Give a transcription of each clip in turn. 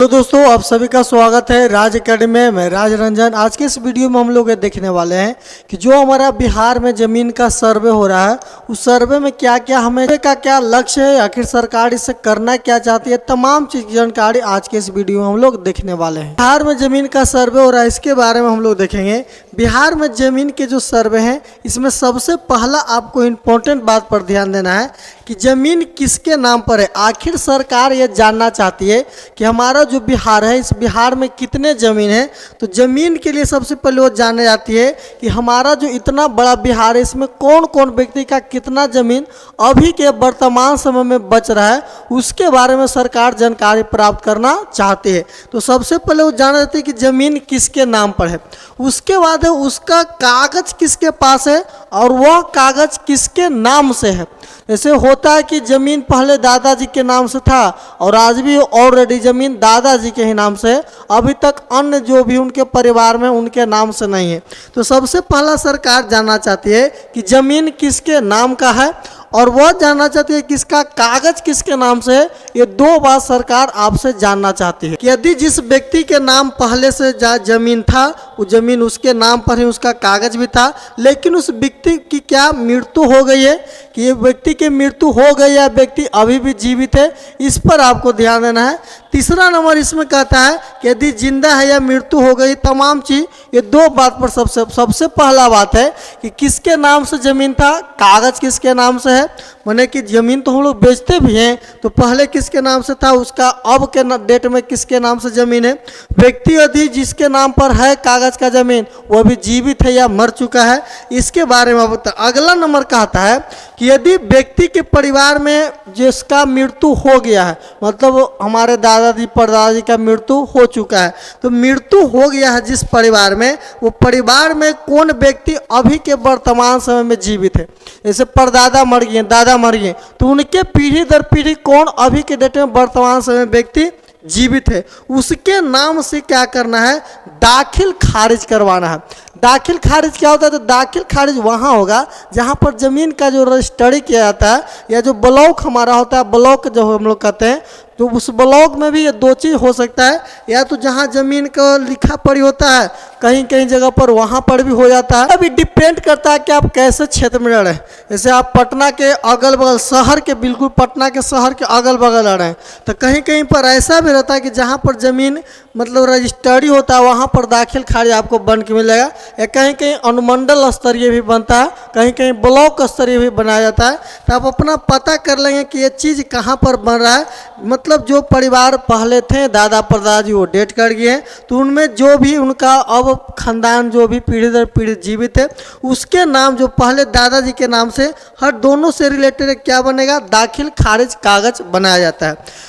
तो दोस्तों आप सभी का स्वागत है राज एकेडमी में। मैं राज रंजन। आज के इस वीडियो में हम लोग ये देखने वाले हैं कि जो हमारा बिहार में ज़मीन का सर्वे हो रहा है उस सर्वे में क्या क्या हमें का क्या लक्ष्य है, आखिर सरकार इससे करना क्या चाहती है, तमाम चीज की जानकारी आज के इस वीडियो में हम लोग देखने वाले हैं। बिहार में ज़मीन का सर्वे हो रहा है, इसके बारे में हम लोग देखेंगे। बिहार में ज़मीन के जो सर्वे हैं इसमें सबसे पहला आपको इम्पोर्टेंट बात पर ध्यान देना है कि ज़मीन किसके नाम पर है। आखिर सरकार ये जानना चाहती है कि हमारा जो बिहार है इस बिहार में कितने ज़मीन है। तो ज़मीन के लिए सबसे पहले वो जानना चाहती है कि हमारा जो इतना बड़ा बिहार है इसमें कौन कौन व्यक्ति का कितना ज़मीन अभी के वर्तमान समय में बच रहा है, उसके बारे में सरकार जानकारी प्राप्त करना चाहती है। तो सबसे पहले वो जानना चाहती है कि ज़मीन किसके नाम पर है, उसके बाद है उसका कागज किसके पास है और वह कागज किसके नाम से है। जैसे होता है कि ज़मीन पहले दादाजी के नाम से था और आज भी ऑलरेडी ज़मीन दादाजी के ही नाम से है, अभी तक अन्य जो भी उनके परिवार में उनके नाम से नहीं है। तो सबसे पहला सरकार जानना चाहती है कि ज़मीन किसके नाम का है और वह जानना चाहती है किसका कागज किसके नाम से है। ये दो बात सरकार आपसे जानना चाहती है कि यदि जिस व्यक्ति के नाम पहले से ज़मीन था वो ज़मीन उसके नाम पर ही उसका कागज भी था, लेकिन उस व्यक्ति की क्या मृत्यु हो गई है, कि ये व्यक्ति की मृत्यु हो गई या व्यक्ति अभी भी जीवित है, इस पर आपको ध्यान देना है। तीसरा नंबर इसमें कहता है कि यदि जिंदा है या मृत्यु हो गई, तमाम चीज़ ये दो बात पर सबसे पहला बात है कि किसके नाम से ज़मीन था, कागज किसके नाम से है। माने कि ज़मीन तो हम लोग बेचते भी हैं तो पहले किसके नाम से था, उसका अब के डेट में किसके नाम से ज़मीन है। व्यक्ति यदि जिसके नाम पर है कागज का ज़मीन वो अभी जीवित है या मर चुका है, इसके बारे में बता। अगला नंबर कहता है कि यदि व्यक्ति के परिवार में जिसका मृत्यु हो गया है, मतलब हमारे दादाजी परदादाजी का मृत्यु हो चुका है, तो मृत्यु हो गया है जिस परिवार में, वो परिवार में कौन व्यक्ति अभी के वर्तमान समय में जीवित है। जैसे परदादा मर गए, दादा मर गए, तो उनके पीढ़ी दर पीढ़ी कौन अभी के डेट में वर्तमान समय में व्यक्ति जीवित है, उसके नाम से क्या करना है, दाखिल खारिज करवाना है। दाखिल खारिज क्या होता है, तो दाखिल खारिज वहाँ होगा जहाँ पर ज़मीन का जो रजिस्ट्री किया जाता है या जो ब्लॉक हमारा होता है, ब्लॉक जो हम लोग कहते हैं, तो उस ब्लॉक में भी ये दो चीज़ हो सकता है, या तो जहाँ ज़मीन का लिखा पढ़ी होता है कहीं कहीं जगह पर वहाँ पर भी हो जाता है। अभी डिपेंड करता है कि आप कैसे क्षेत्र में रह रहे हैं। जैसे आप पटना के अगल बगल शहर के बिल्कुल पटना के शहर के अगल बगल रह रहे हैं, तो कहीं कहीं पर ऐसा भी रहता है कि जहाँ पर ज़मीन मतलब रजिस्ट्री होता है वहाँ पर दाखिल खारिज आपको बन के मिलेगा, या कहीं कहीं अनुमंडल स्तरीय भी बनता है, कहीं कहीं ब्लॉक स्तरीय भी बनाया जाता है। तो आप अपना पता कर लेंगे कि ये चीज़ कहाँ पर बन रहा है। मतलब जो परिवार पहले थे दादा परदादाजी वो डेट कर गए हैं, तो उनमें जो भी उनका अब खानदान जो भी पीढ़ी दर पीढ़ी जीवित है उसके नाम जो पहले दादाजी के नाम से हर दोनों से रिलेटेड क्या बनेगा, दाखिल खारिज कागज बनाया जाता है।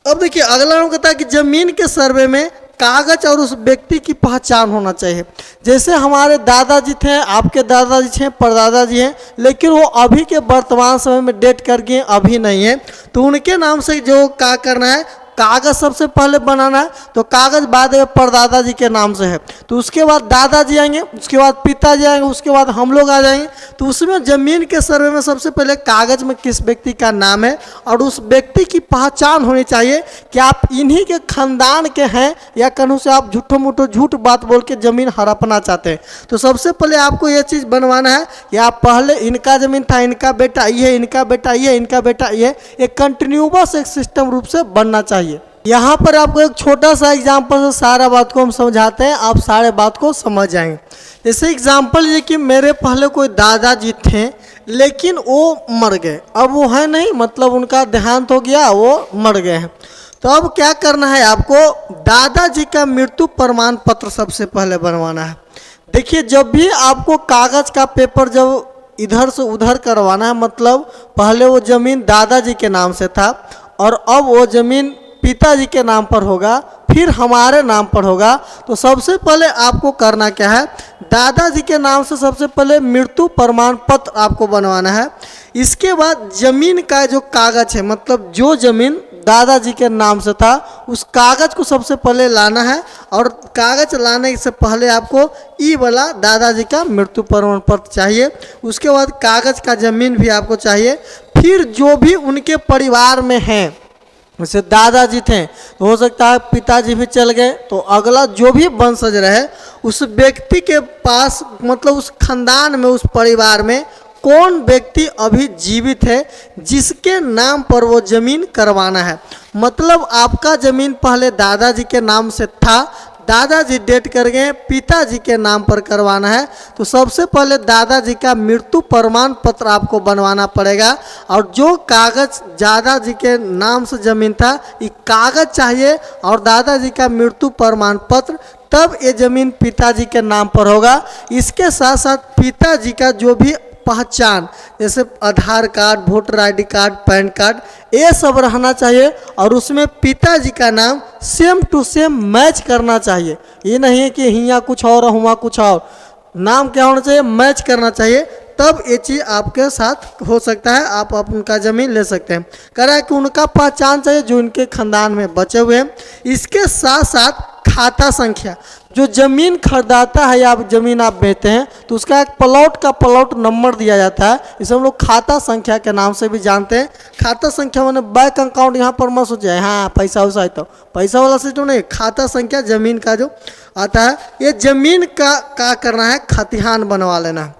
अब देखिए अगला नाम कहता है कि ज़मीन के सर्वे में कागज और उस व्यक्ति की पहचान होना चाहिए। जैसे हमारे दादाजी थे, आपके दादाजी थे, परदादाजी हैं, लेकिन वो अभी के वर्तमान समय में डेट कर गए, अभी नहीं है, तो उनके नाम से जो क्या करना है, कागज सबसे पहले बनाना है। तो कागज बाद में परदादाजी के नाम से है, तो उसके बाद दादाजी आएंगे, उसके बाद पिताजी आएंगे, उसके बाद हम लोग आ जाएंगे। तो उसमें ज़मीन के सर्वे में सबसे पहले कागज में किस व्यक्ति का नाम है और उस व्यक्ति की पहचान होनी चाहिए कि आप इन्हीं के खानदान के हैं या कहीं से आप झूठो मूठो झूठ बात बोल के ज़मीन हड़पना चाहते हैं। तो सबसे पहले आपको ये चीज़ बनवाना है कि आप पहले इनका ज़मीन था, इनका बेटा ये, इनका बेटा ये, इनका बेटा ये, एक कंटिन्यूअस एक सिस्टम रूप से बनना चाहिए। यहाँ पर आपको एक छोटा सा एग्जाम्पल से सारा बात को हम समझाते हैं, आप सारे बात को समझ जाएंगे। जैसे एग्जाम्पल ये कि मेरे पहले कोई दादाजी थे लेकिन वो मर गए, अब वो है नहीं, मतलब उनका देहांत हो गया, वो मर गए हैं। तो अब क्या करना है, आपको दादाजी का मृत्यु प्रमाण पत्र सबसे पहले बनवाना है। देखिए जब भी आपको कागज का पेपर जब इधर से उधर करवाना है, मतलब पहले वो ज़मीन दादाजी के नाम से था और अब वो ज़मीन पिताजी के नाम पर होगा, फिर हमारे नाम पर होगा, तो सबसे पहले आपको करना क्या है, दादाजी के नाम से सबसे पहले मृत्यु प्रमाण पत्र आपको बनवाना है। इसके बाद ज़मीन का जो कागज है, मतलब जो ज़मीन दादाजी के नाम से था उस कागज को सबसे पहले लाना है, और कागज लाने से पहले आपको ई वाला दादाजी का मृत्यु प्रमाण पत्र चाहिए। उसके बाद कागज का ज़मीन भी आपको चाहिए। फिर जो भी उनके परिवार में हैं जैसे दादाजी थे तो हो सकता है पिताजी भी चल गए, तो अगला जो भी वंशज रहे उस व्यक्ति के पास, मतलब उस खानदान में, उस परिवार में कौन व्यक्ति अभी जीवित है जिसके नाम पर वो जमीन करवाना है। मतलब आपका जमीन पहले दादाजी के नाम से था, दादाजी डेट कर गए, पिताजी के नाम पर करवाना है, तो सबसे पहले दादाजी का मृत्यु प्रमाण पत्र आपको बनवाना पड़ेगा। और जो कागज दादाजी के नाम से जमीन था, ये कागज चाहिए और दादाजी का मृत्यु प्रमाण पत्र, तब ये जमीन पिताजी के नाम पर होगा। इसके साथ साथ पिताजी का जो भी पहचान, जैसे Aadhaar card, voter ID card, PAN card, ये सब रहना चाहिए और उसमें पिताजी का नाम सेम टू सेम मैच करना चाहिए। ये नहीं है कि हिया कुछ और हुआ कुछ और, नाम क्या होना चाहिए, मैच करना चाहिए, तब ये चीज़ आपके साथ हो सकता है, आप उनका ज़मीन ले सकते हैं। कह रहा है कि उनका पहचान चाहिए जो उनके खानदान में बचे हुए हैं। इसके साथ साथ खाता संख्या, जो ज़मीन खरीदाता है या ज़मीन आप बेचते हैं तो उसका एक प्लॉट का प्लॉट नंबर दिया जाता है, इसे हम लोग खाता संख्या के नाम से भी जानते हैं। खाता संख्या मैंने बैंक अकाउंट यहाँ पर मत सोचे, हाँ पैसा वैसा है तो पैसा वाला सिस्टम नहीं, खाता संख्या ज़मीन का जो आता है, ये ज़मीन का करना है, खतिहान बनवा लेना है।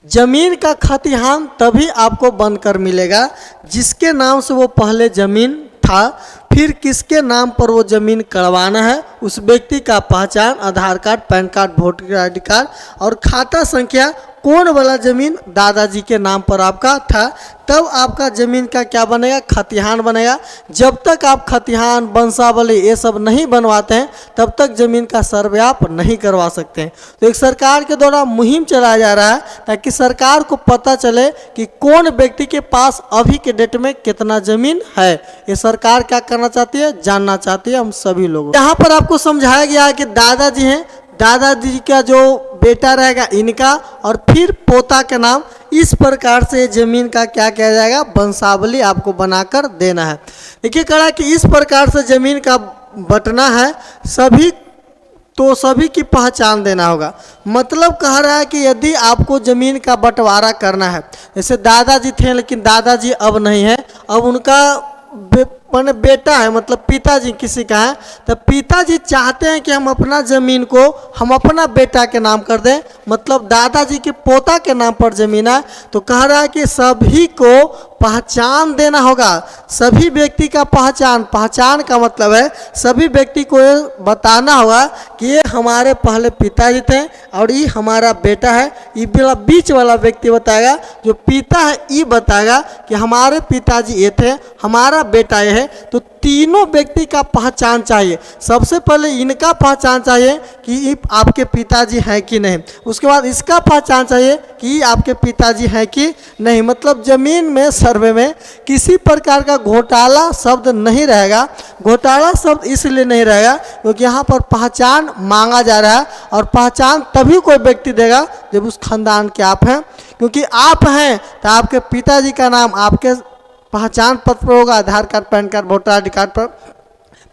जमीन का खतिहान तभी आपको बनकर मिलेगा जिसके नाम से वो पहले जमीन था, फिर किसके नाम पर वो जमीन करवाना है, उस व्यक्ति का पहचान, Aadhaar card, PAN card, voter ID card और खाता संख्या, कौन वाला जमीन दादाजी के नाम पर आपका था, तब आपका ज़मीन का क्या बनेगा, खतिहान बनेगा। जब तक आप खतिहान, वंशावली ये सब नहीं बनवाते हैं तब तक ज़मीन का सर्वे आप नहीं करवा सकते हैं। तो एक सरकार के द्वारा मुहिम चलाया जा रहा है ताकि सरकार को पता चले कि कौन व्यक्ति के पास अभी के डेट में कितना ज़मीन है। ये सरकार क्या करना चाहती है, जानना चाहती है हम सभी लोग। यहाँ पर आपको समझाया गया है कि दादाजी हैं, दादाजी का जो बेटा रहेगा इनका और फिर पोता के नाम, इस प्रकार से ज़मीन का क्या किया जाएगा, वंशावली आपको बनाकर देना है। देखिए कहा कि इस प्रकार से ज़मीन का बंटना है, सभी की पहचान देना होगा। मतलब कह रहा है कि यदि आपको ज़मीन का बंटवारा करना है, जैसे दादाजी थे लेकिन दादाजी अब नहीं है, अब उनका मैंने बेटा है, मतलब पिताजी किसी का है, तो पिताजी चाहते हैं कि हम अपना ज़मीन को हम अपना बेटा के नाम कर दें, मतलब दादाजी के पोता के नाम पर ज़मीन है। तो कह रहा है कि सभी को पहचान देना होगा, सभी व्यक्ति का पहचान का मतलब है सभी व्यक्ति को ये बताना होगा कि ये हमारे पहले पिताजी थे और ये हमारा बेटा है। ये बीच वाला व्यक्ति बताएगा, जो पिता है ये बताएगा कि हमारे पिताजी ये थे, हमारा बेटा ये है। तो तीनों व्यक्ति का पहचान चाहिए। सबसे पहले इनका पहचान चाहिए कि आपके पिताजी हैं कि नहीं, उसके बाद इसका पहचान चाहिए कि आपके पिताजी हैं कि नहीं। मतलब ज़मीन में, सर्वे में किसी प्रकार का घोटाला शब्द नहीं रहेगा। घोटाला शब्द इसलिए नहीं रहेगा क्योंकि यहाँ पर पहचान मांगा जा रहा है और पहचान तभी कोई व्यक्ति देगा जब उस खानदान के आप हैं। क्योंकि आप हैं तो आपके पिताजी का नाम आपके पहचान पत्र पर होगा, Aadhaar card, PAN card, voter ID card पर।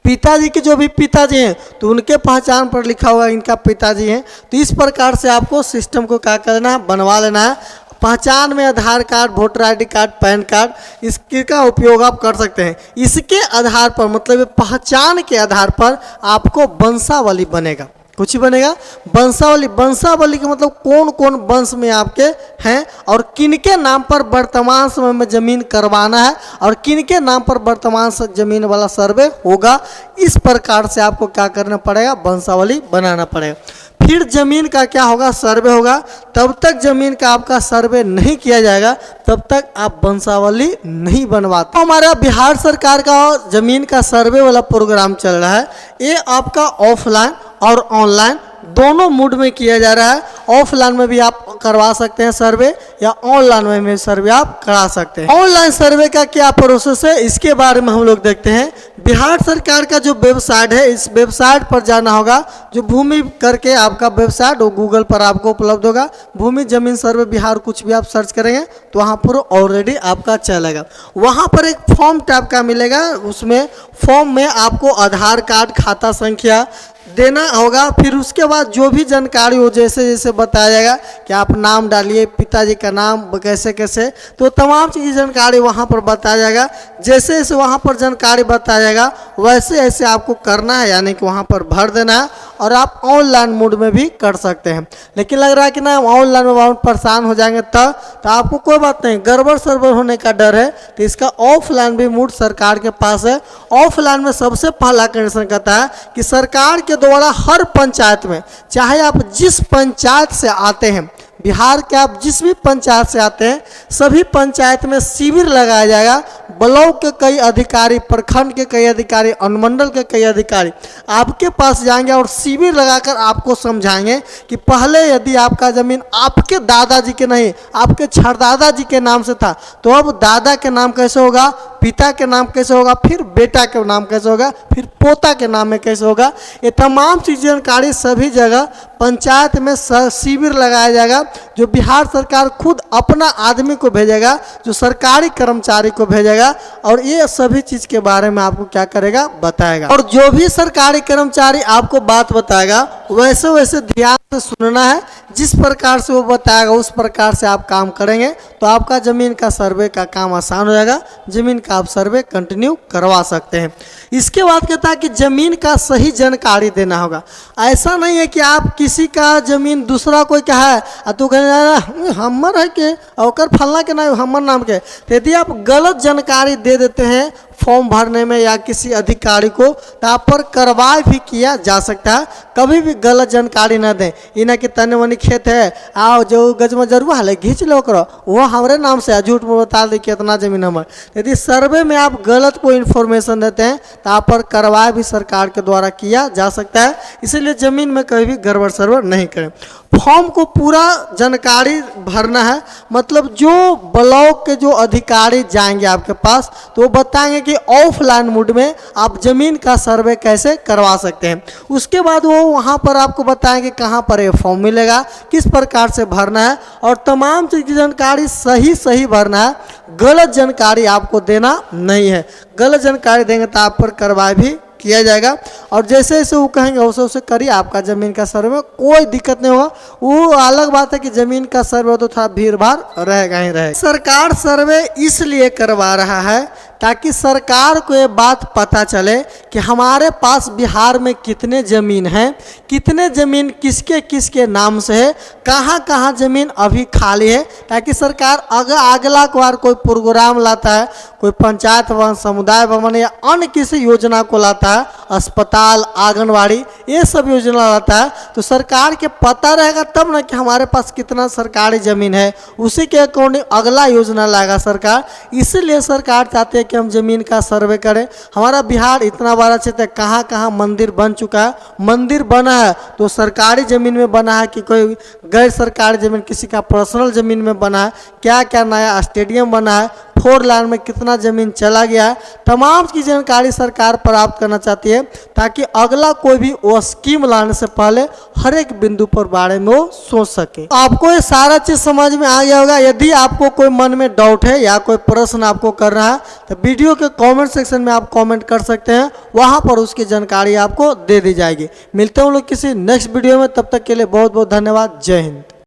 पिताजी के जो भी पिताजी हैं तो उनके पहचान पर लिखा हुआ इनका पिताजी हैं। तो इस प्रकार से आपको सिस्टम को क्या करना है, बनवा लेना है। पहचान में Aadhaar card, voter ID card, PAN card, इसका उपयोग आप कर सकते हैं। इसके आधार पर, मतलब पहचान के आधार पर आपको वंशावली बनेगा, कुछ ही बनेगा वंशावली। वंशावली का मतलब कौन कौन वंश में आपके हैं और किनके नाम पर वर्तमान समय में ज़मीन करवाना है और किनके नाम पर वर्तमान ज़मीन वाला सर्वे होगा। इस प्रकार से आपको क्या करना पड़ेगा, वंशावली बनाना पड़ेगा। फिर ज़मीन का क्या होगा, सर्वे होगा। तब तक ज़मीन का आपका सर्वे नहीं किया जाएगा, तब तक आप वंशावली नहीं बनवाते। हमारा बिहार सरकार का ज़मीन का सर्वे वाला प्रोग्राम चल रहा है। ये आपका ऑफलाइन और ऑनलाइन दोनों मोड में किया जा रहा है। ऑफलाइन में भी आप करवा सकते हैं सर्वे या ऑनलाइन में भी सर्वे आप करा सकते हैं। ऑनलाइन सर्वे का क्या प्रोसेस है, इसके बारे में हम लोग देखते हैं। बिहार सरकार का जो वेबसाइट है, इस वेबसाइट पर जाना होगा, जो भूमि करके आपका वेबसाइट वो गूगल पर आपको उपलब्ध होगा। भूमि जमीन सर्वे बिहार कुछ भी आप सर्च करेंगे तो वहाँ पर ऑलरेडी आपका चलेगा। वहाँ पर एक फॉर्म टाइप का मिलेगा, उसमें फॉर्म में आपको आधार कार्ड, खाता संख्या, देना होगा। फिर उसके बाद जो भी जानकारी हो जैसे जैसे बताया जाएगा कि आप नाम डालिए, पिताजी का नाम कैसे कैसे, तो तमाम चीज़ की जानकारी वहाँ पर बताया जाएगा। जैसे जैसे वहाँ पर जानकारी बताया जाएगा वैसे ऐसे आपको करना है, यानी कि वहाँ पर भर देना है और आप ऑनलाइन मोड में भी कर सकते हैं। लेकिन लग रहा है कि ना ऑनलाइन में बहुत परेशान हो जाएंगे तो आपको कोई बात नहीं, गड़बड़ सर्वर होने का डर है तो इसका ऑफलाइन भी मोड सरकार के पास है। ऑफलाइन में सबसे पहला कंडीशन कहता है कि सरकार के द्वारा हर पंचायत में, चाहे आप जिस पंचायत से आते हैं, बिहार के आप जिस भी पंचायत से आते हैं, सभी पंचायत में शिविर लगाया जाएगा। ब्लॉक के कई अधिकारी, प्रखंड के कई अधिकारी, अनुमंडल के कई अधिकारी आपके पास जाएंगे और शिविर लगाकर आपको समझाएंगे कि पहले यदि आपका ज़मीन आपके दादाजी के नहीं, आपके छरदादा जी के नाम से था, तो अब दादा के नाम कैसे होगा, पिता के नाम कैसे होगा, फिर बेटा के नाम कैसे होगा, फिर पोता के नाम में कैसे होगा। ये तमाम चीज़ जानकारी सभी जगह पंचायत में शिविर लगाया जाएगा, जो बिहार सरकार खुद अपना आदमी को भेजेगा, जो सरकारी कर्मचारी को भेजेगा, और ये सभी चीज़ के बारे में आपको क्या करेगा, बताएगा। और जो भी सरकारी कर्मचारी आपको बात बताएगा वैसे वैसे ध्यान से सुनना है। जिस प्रकार से वो बताएगा उस प्रकार से आप काम करेंगे तो आपका ज़मीन का सर्वे का काम आसान हो जाएगा, ज़मीन का आप सर्वे कंटिन्यू करवा सकते हैं। इसके बाद कहता है कि ज़मीन का सही जानकारी देना होगा। ऐसा नहीं है कि आप किसी का ज़मीन दूसरा कोई का है तो कहना हमर है के और फलना के नाम हमर नाम के, तो यदि आप गलत जानकारी दे देते हैं फॉर्म भरने में या किसी अधिकारी को, तो आप पर कार्रवाई भी किया जा सकता है। कभी भी गलत जानकारी ना दें। इन्हें कि तने मनी खेत है, आओ जो गज में जरूर हाल घींच लो करो, वो हमारे नाम से है, झूठ में बता दे कितना जमीन हमार। यदि सर्वे में आप गलत कोई इन्फॉर्मेशन देते हैं तो आप पर कार्रवाई भी सरकार के द्वारा किया जा सकता है। इसलिए ज़मीन में कभी भी गड़बड़ सर्वर नहीं करें। फॉर्म को पूरा जानकारी भरना है, मतलब जो ब्लॉक के जो अधिकारी जाएंगे आपके पास तो वो बताएंगे कि ऑफलाइन मोड में आप ज़मीन का सर्वे कैसे करवा सकते हैं। उसके बाद वो वहाँ पर आपको बताएंगे कहाँ पर ये फॉर्म मिलेगा, किस प्रकार से भरना है, और तमाम चीज़ की जानकारी सही भरना है। गलत जानकारी आपको देना नहीं है। गलत जानकारी देंगे तो आप पर कार्रवाई भी किया जाएगा। और जैसे जैसे वो कहेंगे वैसे वैसे करिए, आपका ज़मीन का सर्वे में कोई दिक्कत नहीं होगा। वो अलग बात है कि ज़मीन का सर्वे तो थोड़ा भीड़ भाड़ रहेगा ही रहेगा। सरकार सर्वे इसलिए करवा रहा है ताकि सरकार को ये बात पता चले कि हमारे पास बिहार में कितने ज़मीन हैं, कितने ज़मीन किसके किसके नाम से है, कहाँ कहाँ ज़मीन अभी खाली है, ताकि सरकार अगला बार कोई प्रोग्राम लाता है, कोई पंचायत भवन, समुदाय भवन या अन्य किसी योजना को लाता है, अस्पताल, आंगनवाड़ी, ये सब योजना लाता है, तो सरकार के पता रहेगा तब ना कि हमारे पास कितना सरकारी ज़मीन है। उसी के अकॉर्डिंग अगला योजना लाएगा सरकार। इसीलिए सरकार चाहती है कि हम ज़मीन का सर्वे करें। हमारा बिहार इतना बड़ा क्षेत्र है, कहाँ कहाँ मंदिर बन चुका है, मंदिर बना है तो सरकारी ज़मीन में बना है कि कोई गैर सरकारी ज़मीन, किसी का पर्सनल ज़मीन में बना है, क्या क्या नया स्टेडियम बना है, 4 लाइन में कितना ज़मीन चला गया है, तमाम की जानकारी सरकार प्राप्त करना चाहती है ताकि अगला कोई भी वो स्कीम लाने से पहले हर एक बिंदु पर बारे में वो सोच सके। आपको ये सारा चीज़ समझ में आ गया होगा। यदि आपको कोई मन में डाउट है या कोई प्रश्न आपको कर रहा है तो वीडियो के कमेंट सेक्शन में आप कमेंट कर सकते हैं, वहाँ पर उसकी जानकारी आपको दे दी जाएगी। मिलते हैं हम लोग किसी नेक्स्ट वीडियो में, तब तक के लिए बहुत बहुत धन्यवाद। जय हिंद।